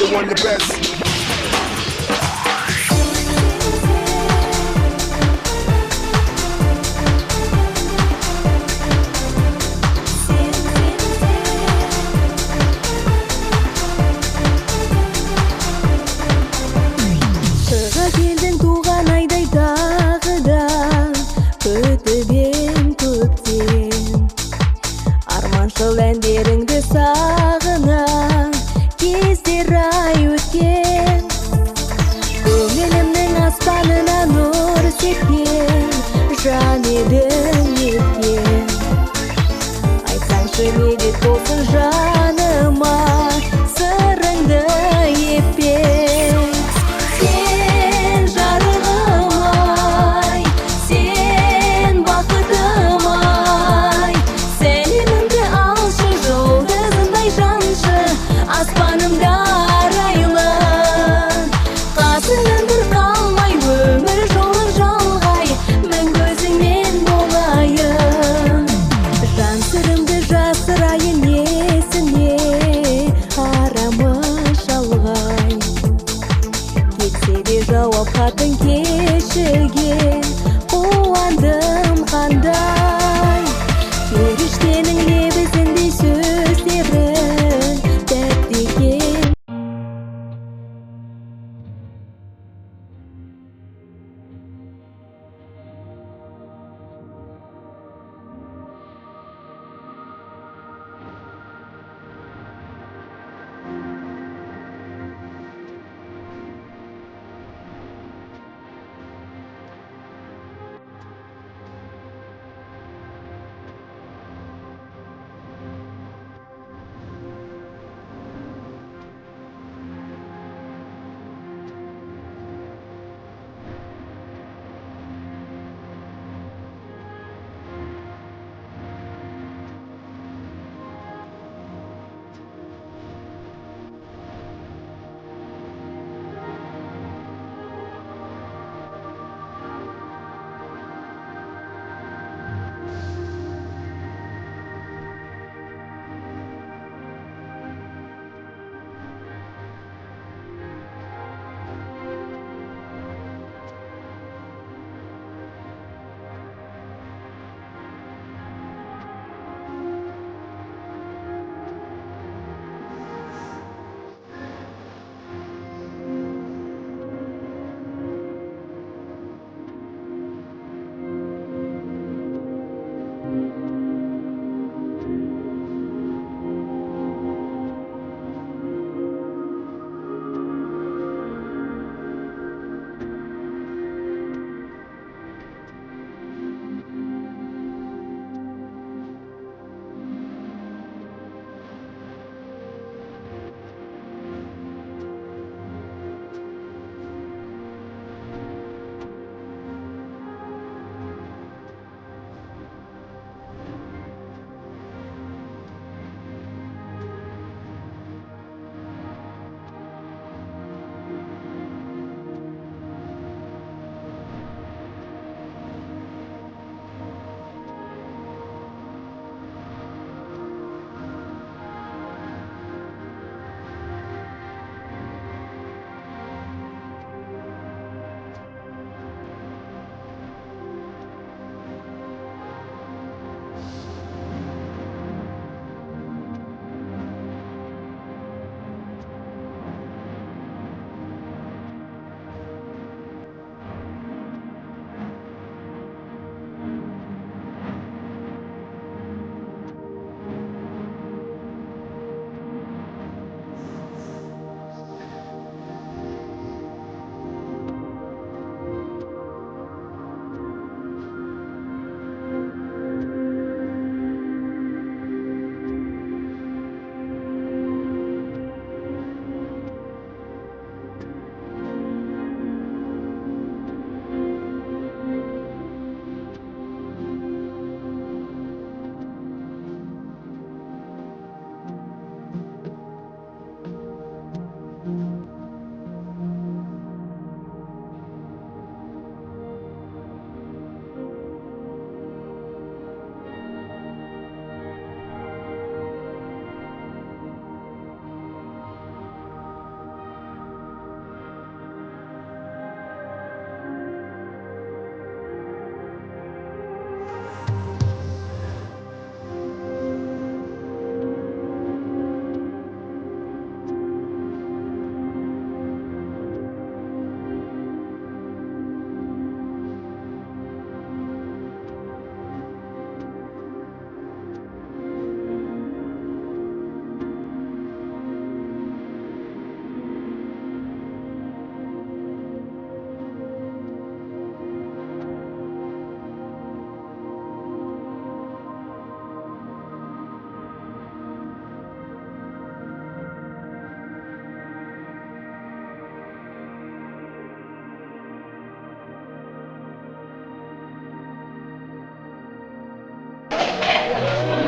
the one the best. Шыға келдің туған айдай тағы да, күтіп ем көптен. Арманшыл әндеріңді сағына, кездер ай өткен. Көңілімнің аспанына нұр сепкен, жан едің еткен. Айтсаңшы неге толсын жаныма, сырыңды еппен. Сен жарығым ай, сен бақытым ай, сәлемімді алшы, жұлдызымдай жаншы, аспанымда арайлы. Қасыңнан бір қалмай, өмір жолың жалғай, мәңгі өзіңмен болайын. Жан сырымды жасырайын несіне,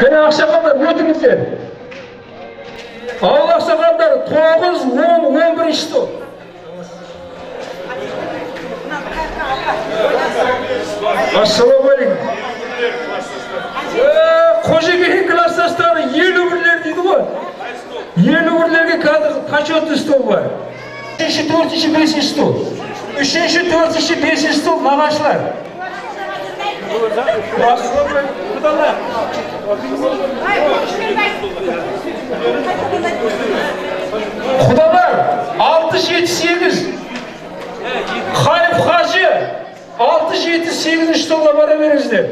Kene akşamlar ötünüzler. Ağıl akşamlar 9, 10, 11 işte. Assalamu alaikum. Kocaeli klassdaşları yerli birler deydi bu. Yerli birlerge kaç ötü stol var? 3. 4. 5. stol. 3. 4. 5. stol nağaçlar. Kudalar 6, 7, 8. Halif Hacı 6, 7, 8. stolla bara veririzler.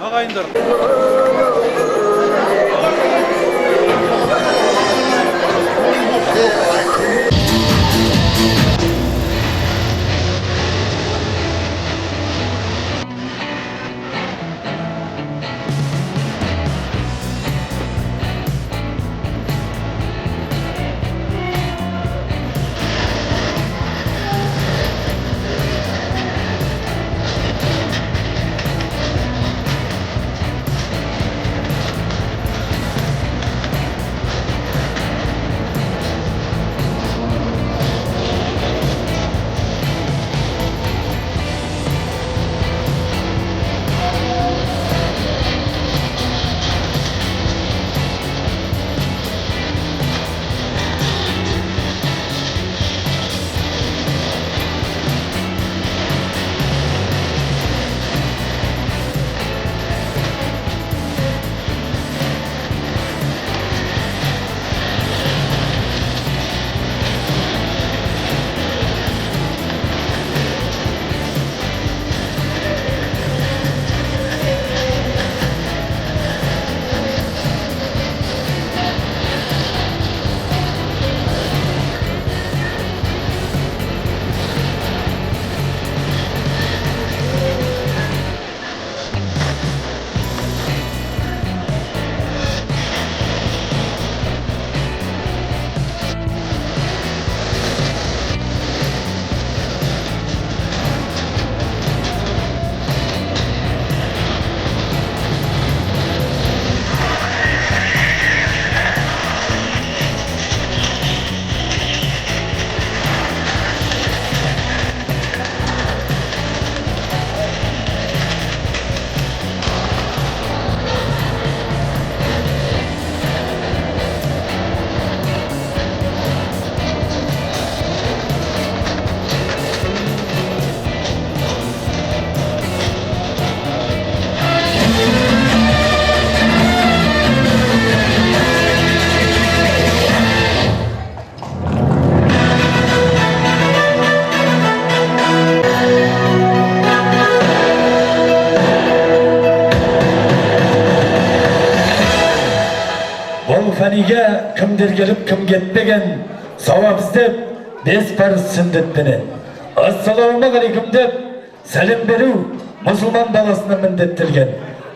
Ağayındır. Faniga kimdir gelip kim ketmegen savab istep 5 parız sünnetini. Assalamu alaikum dep salam beru musulmon balasına mendettirgen.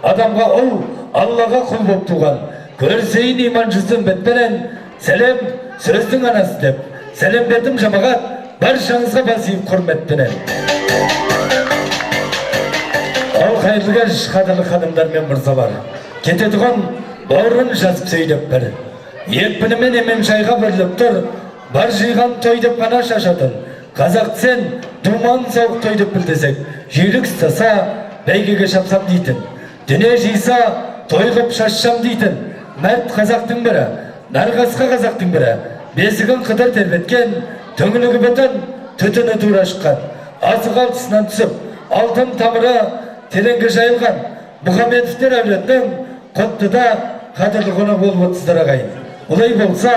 Adamga ol Allah'a kul bolup tugan. Görseyin imancısın betmenen salam sözdün anası dep. Salam berdim jamagat barşаңызға basıyıp hürmetmenen. Al hayırlı geliş kadırlı hanımlar men mırzalar. Ketediğen Bağırın жазып сөйлеп бір. Екпінімен емен шайға бірліп тұр. Бар жиған той деп қана шашатын. Қазақ сен думан сауық той деп білдесек. Жүйрік стаса бәйгеге шапсам дейтін. Дүне жиса той қып шашшам дейтін. Мәрт қазақтың бірі, нарғасқа қазақтың бірі. Бесігін қыдыр тербеткен, төңілігі бітін, түтіні тура шыққан. Асық алтысынан түсіп, алтын тамыры тереңге жайылған. Мұхамедовтер әулетінің Qottida qadrli qonaq bo'lib o'tizlar ag'ayin. Ulay bo'lsa,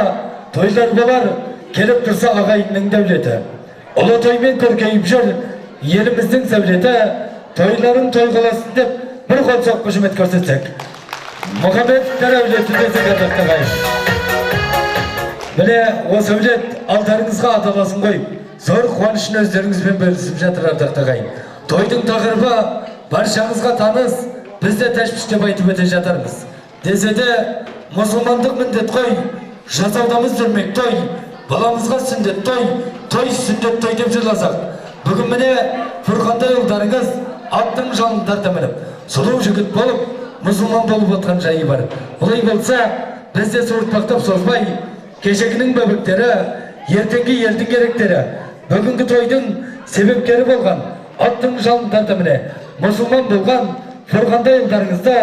to'ylar bo'lar, kelib tursa ag'ayinning davlati. Ula to'ymen ko'rkayib jur, yerimizning savlati, to'ylarin to'y qilasiz deb bir qo'lsoq qo'shimat ko'rsatsak. Muhammad davlati desek ag'ayin. Mana o savlat altaringizga atalasin qo'yib, zo'r quvonishni o'zlaringiz bilan bo'lishib jatirardik ag'ayin. To'yning taqiribi barchangizga tanish. Biz de teşbişte baytıp öte jatarmız. Dese de musulmandık mindet koy, жасаудамыз жүрмек той, баламызға сүндет той, той сүндет той деп жырласақ. Бүгін міне Фурқандай ұлдарыңыз аттың жалын тарта мініп, сұлу жігіт болып, мұсылман болып отқан жайы бар. Олай болса, бізде суыртпақтап созбай, кешегінің бөбектері, ертеңгі елдің керектері, бүгінгі тойдың себепкері болған аттың жалын тартымыне, мұсылман болған Фұрқандай ұлдарыңызда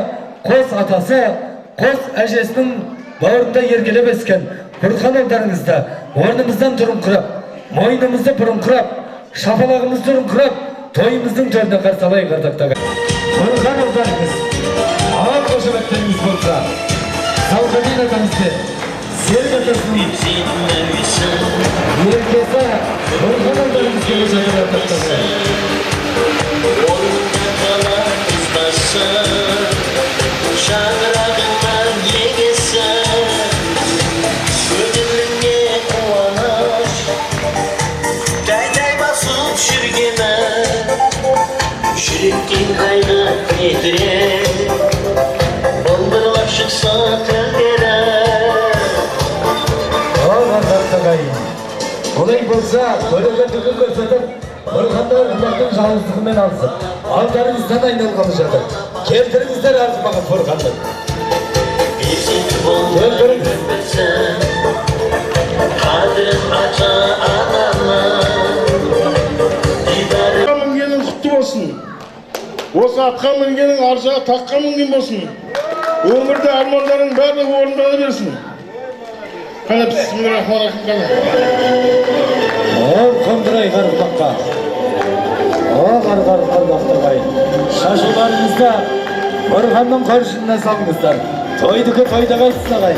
қос атасы, қос әжесінің бауырында ергелеп өскен Фұрқан ұлдарыңызда орнымыздан тұрыңқырап, мойнымызды бұрыңқырап, шапалағымызды тұрыңқырап, тойымыздың жөріне қарсы алайық ардақтағы. Фұрқан ұлдарыңыз, ағам қошеметтеріңіз болса, Салқадин атамызды серік атасының еркесі Фұрқан ұлдарыңыз келе жатыр ардақтағы. Şanrağından yegesen Ödülüne kuvanaş Day basıp şürgeme Şürükkin kaynak nedire Bıldırlap çıksa tövdere Olay bolsa, bölümdeki gösterip Fұрқандар ұллардың жалғыздығымен алсын. Алдарыңыздан айналғалы жатыр. Келтіріңіздер артымаға Фұрқанды. Келтіріңіз. Атқа мінгенің құтты болсын. Осы атқа мінгенің аржаға таққа мінген болсын. Өмірде армандарың барлығы орындала берсін. Қана бисмиллахиррахманиррахим. Қондырай қарықпаққа. Қарбақтырғай. Шашуларыңызда Фұрқанның қоржынына салыңыздар. Тойдығы тойда қайтсын ағай.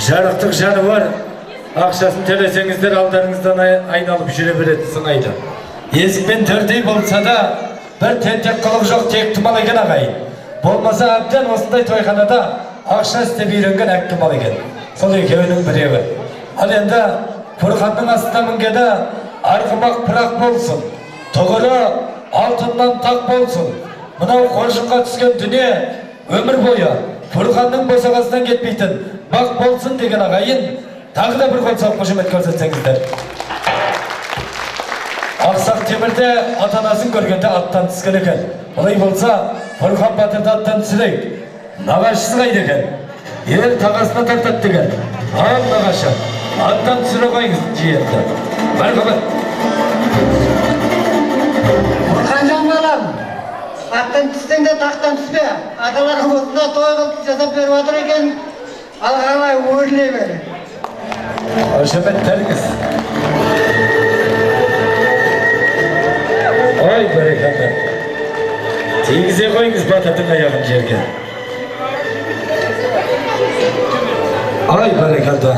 жарықтық жаны бар. Ақшасын төлесеңіздер алдарыңыздан айналып жүре береді сыңайды. Есікпен төрдей болса да, бір тентек қылық жоқ текті мал екен ағайын. Болмаса әбден осындай тойханада ақша істеп үйренген әккі мал екен. Сол екеуінің біреуі. Ал енді Фурқанның астына мінгені арғымақ пырақ болсын, тұғыры алтыннан тақ болсын. Мынау қоржынға түскен дүние өмір бойы Фурқанның босағасынан кетпейтін бақ болсын деген ағайын. Тағы да бір қол соқ қошемет көрсетсеңіздер. Ақсақ Темірде ата-анасын көргенде аттан түскен екен. Олай болса, Фурқан батырды аттан түсірейік. Нағашысы қайда екен? Ер тағасына тартады деген. Ал нағашы, аттан түсіре қойыңыз жиенді. Мархабат. Фурқанжан балам, аттан түссең де тақтан түспе. Аталарың осында той қылып жасап беріп отыр екен. Ал қалай өрлей бер. Қошеметтеріңіз. Ой, бәрекелді. Тегізе қойыңыз батырдың аяғын жерге. Ай, бәрекелді.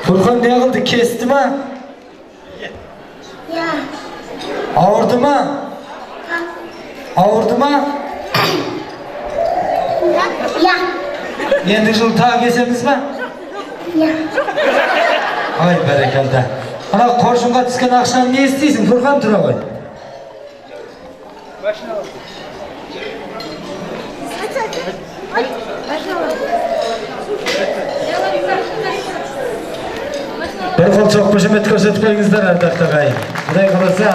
Фурқан не қылды, кесті ма? Ауырды ма? Ауырды ма? Енді жыл тағы кесеміз ба? Ай, бәрекелді. Ана қоржынға түскен ақшаны не істейсің? Фурқан тұра ғой. Бір қол соқ қошемет көрсетіп қойыңыздар ардақты ағайын. Құдай қаласа,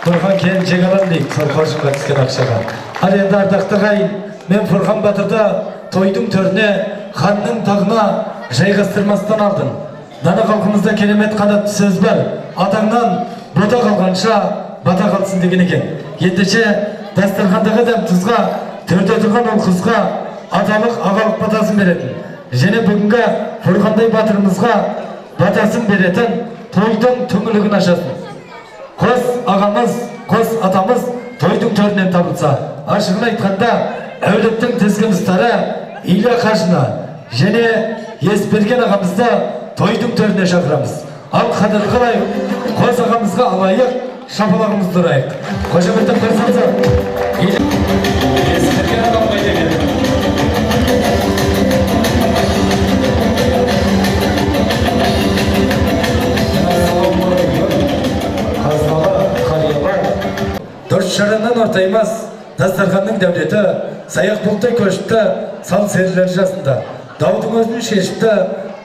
Фурқан келіншек алам дейік, сол қоржынға түскен ақшаға. Ал енді ардақты ағайын, мен Фурқан батырды тойдың төріне, ханның тағына жайғастырмастан алдым. Дана халқымызда керемет қанатты сөз бар. Атаңнан бота қалғанша бата қалсын деген екен. Ендеше дастархандағы дәм тұзға, төрде тұрған ол қызға аталық ағалық батасын беретін. Және бүгінгі Фурқандай батырымызға батасын беретін тойдың түңілігін ашасын. Қос ағамыз, қос атамыз тойдың төрінен табылса, ашығын айтқанда әулеттің тізгін ұстары Илья қажына және Есберген ағамызды тойдың төріне шақырамыз. Ал қадір қалайық, қос ағамызға алайық, шапалағымызды ұрайық. Қошеметтің бір сазы. Есберген ағам қайда келеді? Қазалы қариялар. Дұрыс жарынан ортаймас, дастарханның дәулеті, саяқ бұлтай көшіпті, сал серілер жасында. Даудың өзін шешіпті,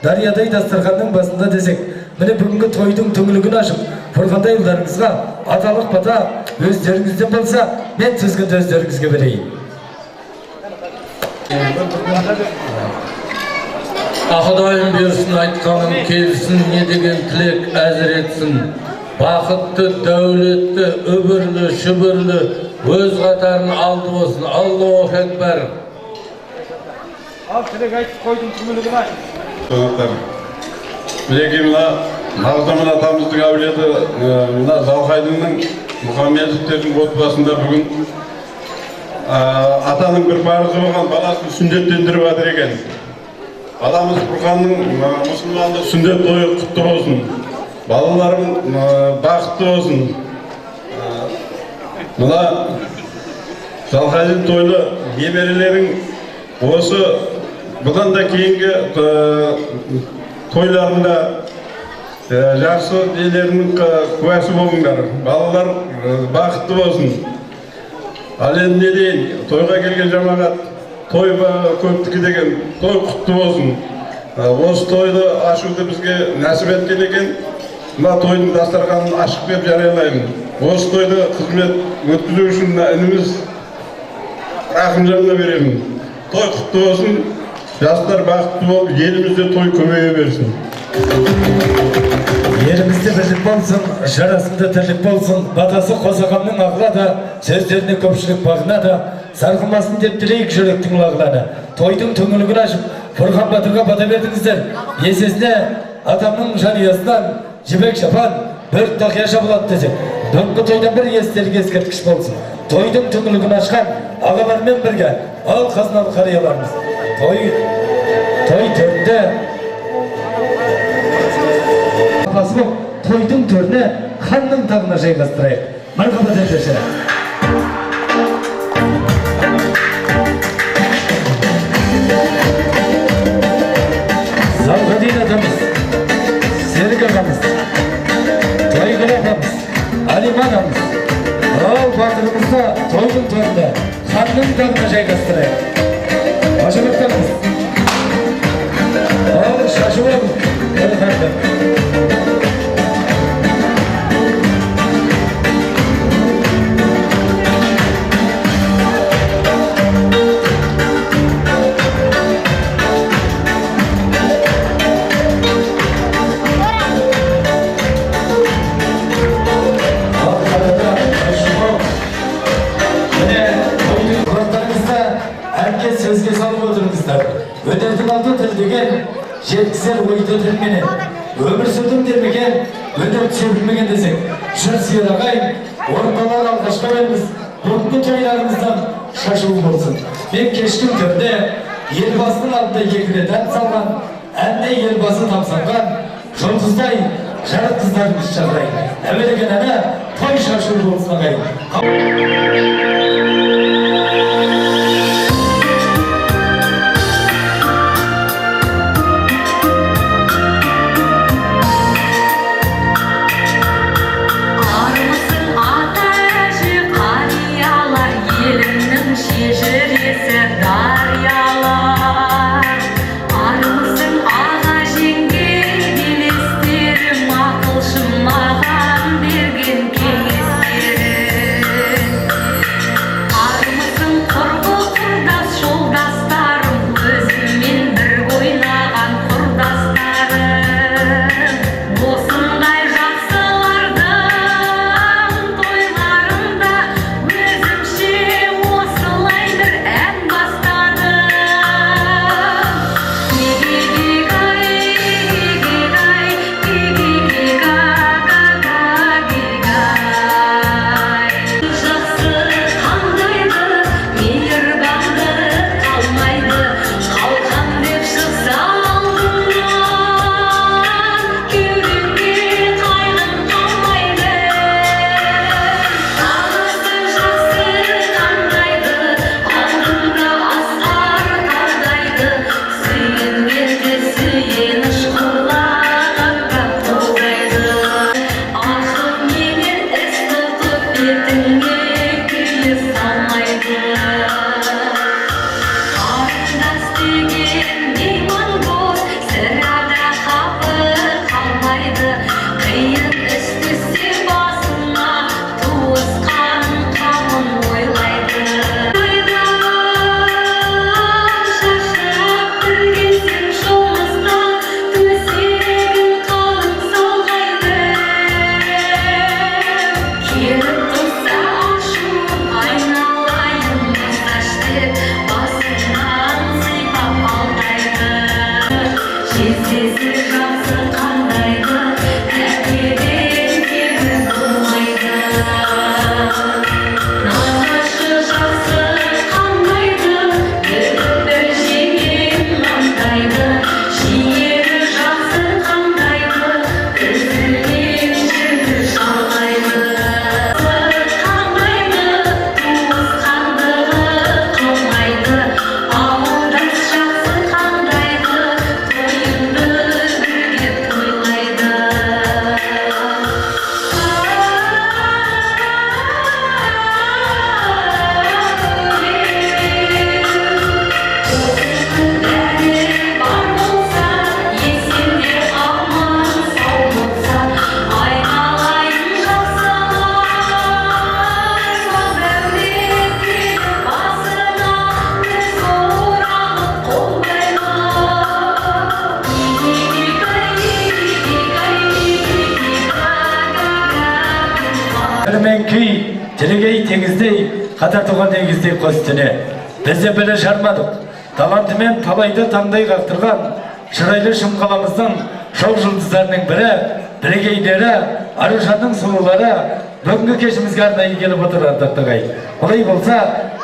дариядай дастарханның басында десек, міне бүгінгі тойдың түңілігін ашып, Фурқандай ұлдарыңызға аталық бата өздеріңізден болса, мен тізгінді өздеріңізге берейін. Ақыдайым берсін, айтқаным келсін, не деген тілек әзір етсін. Бақытты, дәулетті, үбірлі, шүбірлі, өз қатарын алды болсын. Аллаху акбар. Ал тілек айтып қойдың түңілігін ай. Мінеки мына Нағзамын атамыздың әулеті мына Залқайдыңның Мұхаммедовтердің отбасында бүгін атаның бір парызы болған баласын сүндеттендіріп жатыр екен. Баламыз Фурқанның мұсылмандық сүндет тойы құтты болсын. Балаларым бақытты болсын. Мына Залқайдың тойлы немерелерің осы бұдан да кейінгі тойларында жақсы делерінің куәсі болыңдар. Балалар бақытты болсын. Ал енді не дейін, тойға келген жамағат, той көптікі деген, той құтты болсын. Осы тойды ашуды бізге нәсіп еткен екен. Мына тойдың дастарханын ашық деп жариялаймын. Осы тойды қызмет өткізу үшін ініміз Рақымжанға беремін. Той құтты болсын. Жастар бақытты болып, елімізде той көбейе берсін. Елімізде бірлік болсын, жарасымды тірлік болсын, батасы қосағамның ағылады, сөздеріне көпшілік бағынады, сарқылмасын деп тілейік жүректің лағылады. Тойдың түңілігін ашып, Фурқан батырға бата бердіңіздер. Есесіне атамның жанұясынан жібек шапан, бір тақия шабылады десек, дөңгі тойдан бір естелік ескерткіш болсын. Тойдың түңілігін ашқан ағалармен бірге ал қазыналы қарияларымыз. Той той төрінде басып тойдың төріне ханның тағына жайғастырайық. Мархабат ендеше. Залғадин атамыз, Серік ағамыз, Тойгүл ағамыз, Алиман ағамыз, ал батырымызды тойдың төрінде ханның тағына жайғастырайық. Қошеметтеміз. Ал шашуым, өлханды. Сөзге салып отырыңыздар. Өнердің алды тіл деген жеткізер ойды тілменен. Өмір сүрдім демеген, өнер түсірілмеген десек. Жүр сүйер ағай, орталар алғашқа беріміз, бүгінгі тойларымыздан шашуы болсын. Мен кештің төрде елбасының алдында екі рет ән салған, әнде елбасы тамсанған, жұлдыздай жарық қыздарымыз жағдай. Әуелеген әні той шашуы болсын ағай. Kүй, телегей теңіздей, қатар туған теңіздей қос түне. Бізде білі жармадық. Талантымен талайды таңдай қақтырған шырайлы шымқаламыздың шоу жұлдыздарының бірі, бірегейлері, Аружанның сұлулары бүгінгі кешімізге арнайы келіп отыр ардақтағай. Олай болса,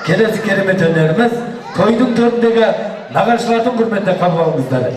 келесі керемет өнеріміз тойдың төріндегі nağaçılardan hürmetine kabul alыңızдар.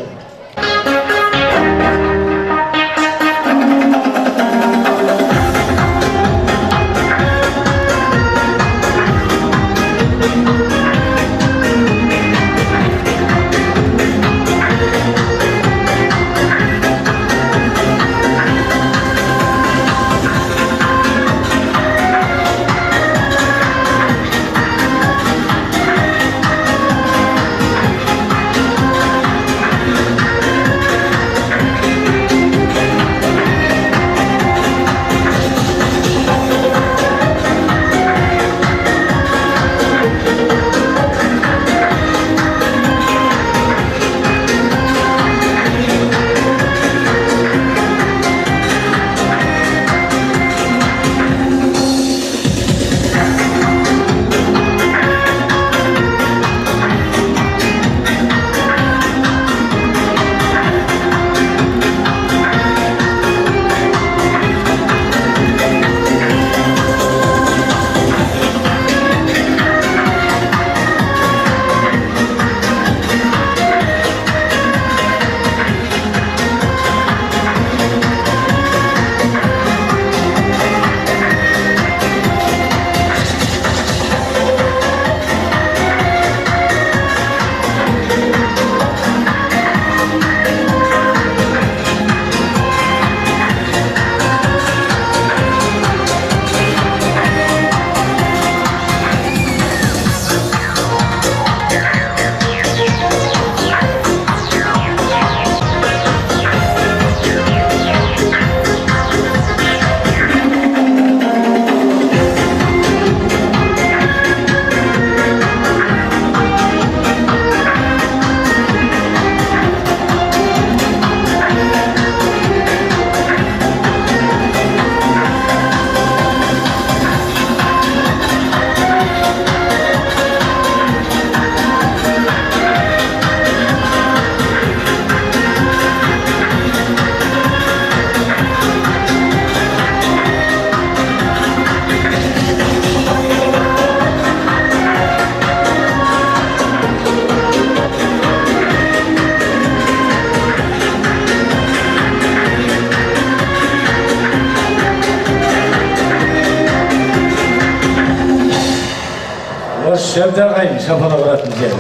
Şevde ağayın şapana bırakın diyelim.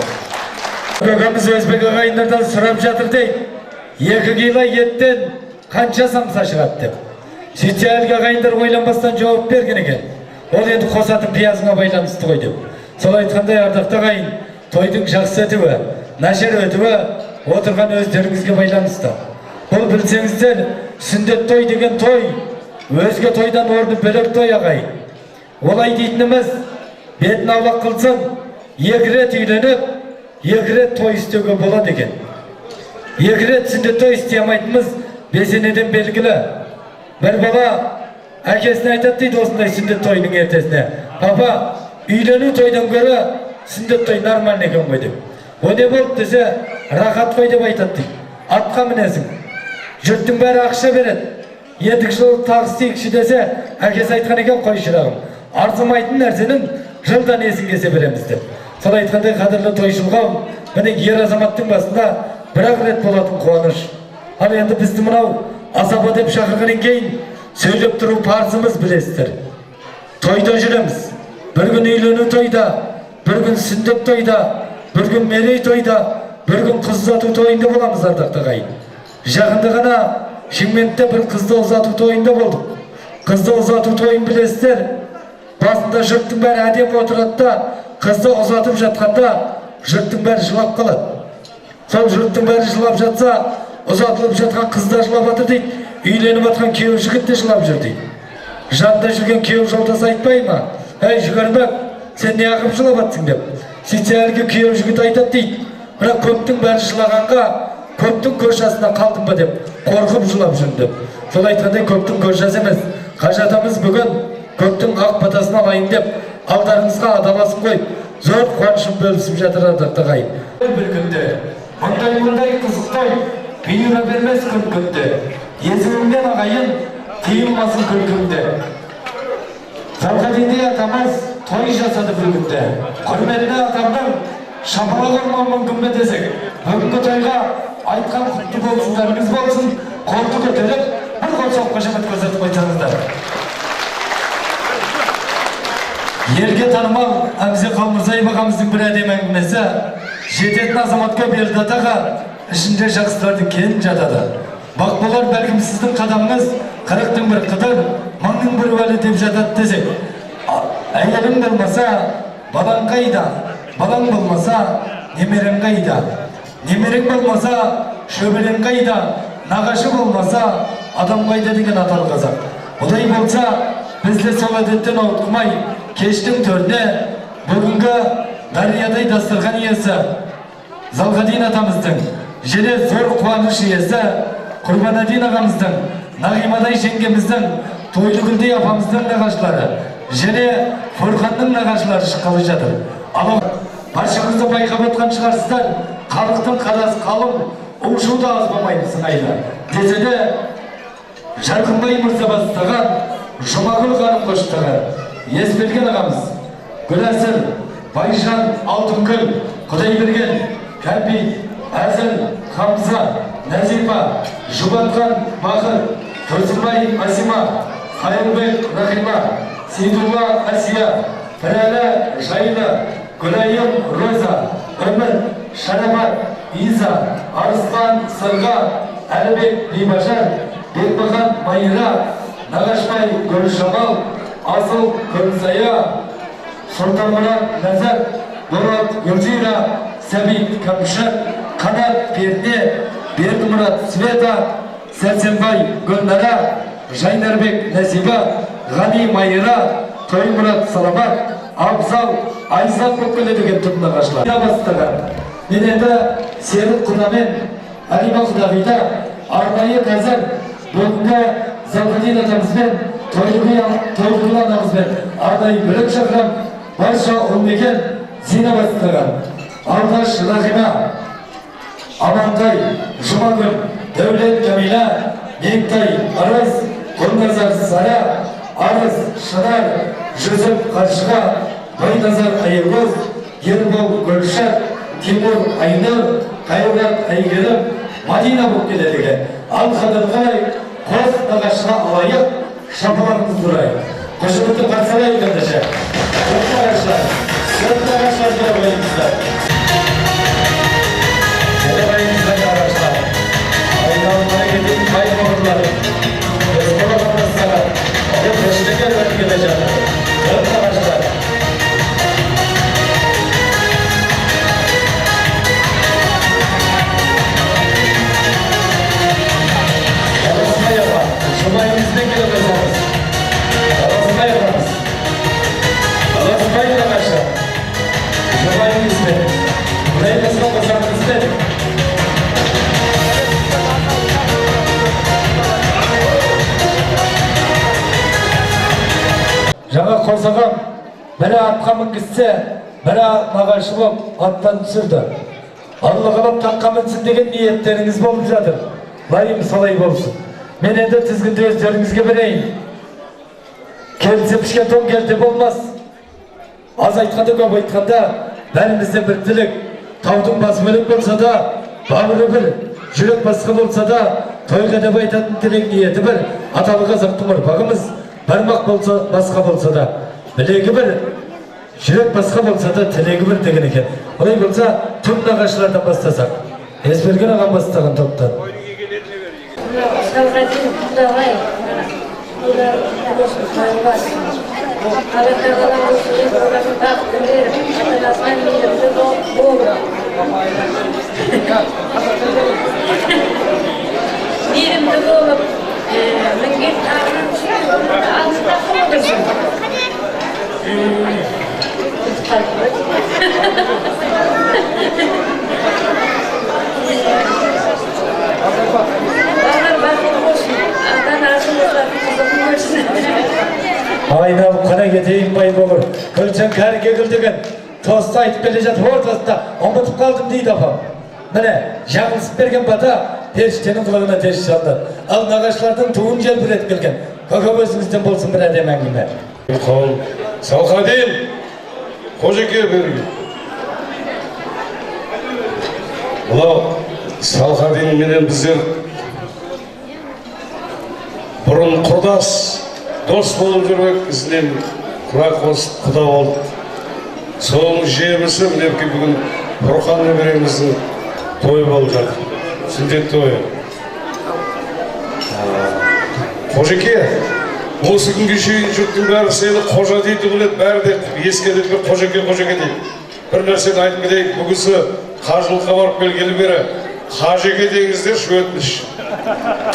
Gökemiz Özbek ağayınlardan sırap жатыр deyip, 2 kilo etten kança samsa шығады деп. Сөйтсе әлгі ағайындар ойланбастан жауап берген екен. Ол енді қосатын пиязыңа байланысты ғой деп. Сол айтқандай ардақты ағайын, тойдың жақсы өтуі, нашар өтуі отырған өздеріңізге байланысты. Бұл білсеңіздер, сүндет той деген той, өзге тойдан орны бөлек той ағайын. Олай дейтініміз, бетін аулақ қылсын, 2 рет үйленіп, 2 рет той істеуге болады екен. 2 рет сүндет той істей алмайтынымыз бесенеден белгілі. Бір бала әкесіне айтады дейді осындай сүндет тойының ертесіне. Папа, үйлену тойдан көрі сүндет той нормальный екен ғой деп. О не болды десе, рахат қой деп айтады дейді. Атқа мінесің. Жұрттың бәрі ақша береді. Ендік жыл тағыс тегіші десе, әкесі айтқан екен қой шырағым. Арзымайтын нәрсенің жылдан есін кесе береміз деп. Сол айтқандай қадірлі тойшылғау, міне ер азаматтың басында бір-ақ рет болатын қуаныш. Ал енді бізді мынау асаба деп шақырғаннан кейін сөйлеп тұру парызымыз білесіздер. Тойда жүреміз. Бір күн үйлену тойда, бір күн сүндет тойда, бір күн мерей тойда, бір күн қыз ұзату тойында боламыз ардақты ағайын. Жақында ғана Шымкентте бір қызды ұзату тойында болдық. Қызды ұзату тойын білесіздер. Басында жұрттың бәрі әдеп отырады да, қызды ұзатып жатқанда жұрттың бәрі жылап қалады. Сол жұрттың бәрі жылап жатса, ұзатылып жатқан қызда жылап жатыр дейді, үйленіп жатқан күйеу жігіт те жылап жүр дейді. Жанында жүрген күйеу жолдас айтпай ма? Әй жүгірмек, сен не ағып жылап жатсың деп. Сөйтсе әлгі күйеу жігіт айтады дейді, бірақ көптің бәрі жылағанға көптің көршасына қалдым ба деп, қорқып жылап жүрмін деп. Сол айтқандай көптің көршасы емес, қажатамыз бүгін көптің ақ батасын алайын деп, алдарыңызға адаласын қойып, зор қуанышын бөлісіп жатыр ардақты ағайын. Бір күнде, мұндай қызықтай, бұйыра бермес күнде, езіммен ағайын, тыйылмасын күлкімде. Салқадиди атамыз той жасады бір күнде. Құрметті атамның шапалақ ұрмау мүмкін бе десек, бүгінгі тойға айтқан құтты болсындарыңыз болсын, қолды көтеріп, бір қол соғып қошемет көрсетіп қойсаңыздар. Елге танымал Әбізе Қалмырзаев ағамыздың бір әдемі әңгімесі, жететін азаматқа берді атаға, ішінде жақсылардың келін жатады. Бақ болар бәлкім сіздің қадамыңыз 40-тың бір қыдыр, 1000-ның бір уәлі деп жатады десек. Әйелің болмаса, балаң қайда? Балаң болмаса, немерең қайда? Немерең болмаса, шөбелең қайда? Нағашы болмаса, адам қайда деген аталы қазақ. Олай болса, бізде сол әдеттен ауытқымай, кештің төріне бүгінгі дариядай дастархан иесі Залғадин атамыздың, және зор қуаныш иесі Құрбанадин ағамыздың, Нағимадай жеңгеміздің, Тойлыгүлдей апамыздың нағашылары, және Форханның нағашылары шыққалы жатыр. Ал баршаңызды байқап отқан шығарсыздар, халықтың қадасы қалың, ұлшыл да аз болмайды сыңайлы. Десе де, Жарқынбай мырза бастаған, Жұмағұл ханым қоштаған, Есберген ағамыз, Гүләсір, Байжан, Алтынгүл, Құдайберген, Кәмпит, Әзіл, Хамза, Нәзипа, Жұбатқан, Бақыр, Тұрсынбай, Асима, Қайырбек, Рахима, Сейдулла, Асия, Пірәлі, Жайлы, Гүлайым, Роза, Өмір, Шарабат, Иза, Арыстан, Сырға, Әлібек, Бейбажар, Бекбақан, Майра, Нағашбай, Гүлжамал, Асыл, Гүлзая, Сұлтанмұрат, Назар, Мұрат, Гүлжира, Сәбит, Кәмшат, Қанат, Перне, Бердімұрат, Света, Сәрсенбай, Гүлнара, Жайнарбек, Нәсиба, Ғани, Майра, Тоймұрат, Саламат, Абзал, Айзат болып келедіген түп нағашылар. Бастаған. Мен енді Серік Құнамен, Алима Құдағида, арнайы қазір бүгінгі Залғадин атамызбен, Тойғұл анамызбен арнайы бөлек шақырам, барша ұлмекен зина бастаған. Алдаш Рахима, Амантай, Жұмагүл, Дәулет Камила, Меңтай, Арыз, Құлназар Сара, Арыз, Шынар, Жүзіп Қаршыға, Байназар Айырғыз, Ербол Гүлшат, Тимур Айныр, Қайрат Айгерім, Мадина болып келедігі. Ал қадырғай қос нағашыға алайық, шапаларымыз тұрайық. Қошымытты қарсалайық ендіше. Сот нағашылар деп ойымыздар. Әдебайымыздар нағашылар. Айналымға кетейін қайым орынлары. Біз қолағанымыздағы деп көшілікер өтіп келе жатыр. Сот нағашылар. Жұбайымызбен келіп өтеміз. Аласынбай ағамыз. Аласынбай нағашы. Жұбайымызбен. Құдайымызға қосамызбен. Жаңа қосағам, бірі атқа мінгізсе, бірі нағашы болып аттан түсірді. Алла қалап таққа мінсін деген ниеттеріңіз болып жатыр. Лайым солай болсын. Мен енді тізгінді өздеріңізге берейін. Келсе пішкен тоң келді болмас. Аз айтқанда көп айтқанда, бәрімізде бір тілек. Таудың басы бөлек болса да, бауыры бір, жүрек басқа болса да, тойға деп айтатын тілек ниеті бір. Аталы қазақтың ұрпағымыз, бармақ болса, басқа болса да, білегі бір, жүрек басқа болса да, тілегі бір деген екен. Олай болса, түп нағашылардан бастасақ. Есберген ағам бастаған топтан. Залғадин Құдағай, олар болсын қайбас. Алла-тағала болсын, олардың бақытын беріп, ата-анасына мейірімді болып. Мейірімді болып, мінген тағынан алысында қылдырсын. Айналып қана кетейін бай болыр. Күлсен кәріге күлдеген. Тосты айтып келе жатып ортасында ұмытып қалдым дейді апам. Міне, жаңылысып берген бата періштенің құлағына тез салды. Ал нағашылардың туын желбіретіп келген. Көкөп өзіңізден болсын бір әдем әңгіме. Залғадин, Қожеке берген. Мынау Салхадин менен біздер бұрын құрдас, дос болып жүрмек, ізінен құрақ қосып құда болдық. Соның жемісі мінекей бүгін Бұрхан немереміздің тойы болып жатыр. Сүндет тойы. Қожеке, осы күнге шейін жұрттың бәрі сені қожа дейді біледі, бәрі де ескеріп қожеке дейді. Бір нәрсені айтып кетейік, бүгісі қажылыққа барып келгелі бері қажеке деңіздер өтініш.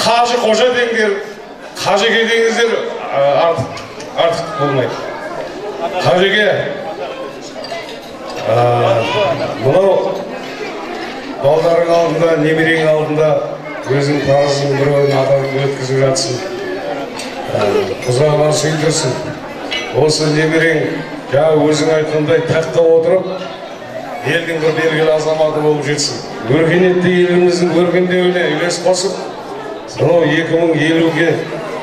Қажы қожа деңдер, қажеке деңіздер артық болмайды. Қажеке, мынау балдарың алдында, немерең алдында өзің парызың біреуін атағын өткізіп жатсың. Құзағынан сүйдірсін. Осы немерең жаңа өзің айтқандай тақта отырып, елдің бір белгілі азаматы болып жетсін. Өркениетті еліміздің өркендеуіне үлес қосып, сонау 2050-ге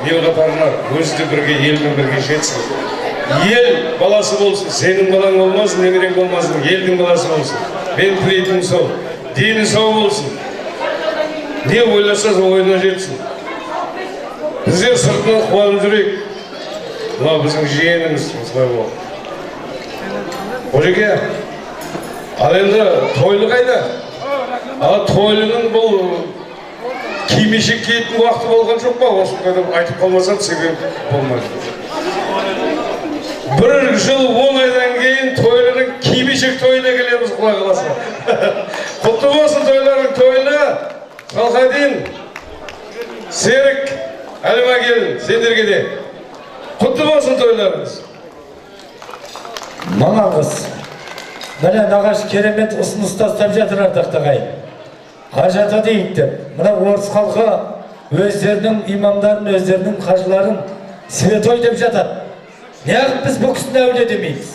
ел қатарына өзі де бірге елмен бірге жетсін. Ел баласы болсын, сенің балаң болмасын, немерең болмасын, елдің баласы болсын. Мен тілейтінім сол, дені сау болсын. Не ойласа ойына жетсін. Біздер сыртынан қуанып жүрейік. Мына біздің жиеніміз осылай болды. Қожеке, ал енді тойлы қайда? Ал тойлының бұл кимешек киетін уақыты болған жоқ па? Осы қайда айтып қалмасам себеп болмайды. Бір жыл 10 айдан кейін тойлының кимешек тойына келеміз, құдай қаласа. Құтты болсын тойларың тойына. Салхадин, Серік, Әлима келін, сендерге де. Құтты болсын тойларыңыз. Маңағыз, міне нағаш керемет ұсыныс тастап жатыр ардақтағай. Ажата дейік деп, мына орыс халқы өздерінің имамдарын, өздерінің қажыларын святой деп жатады. Неғып біз бұл кісіні әулие демейміз?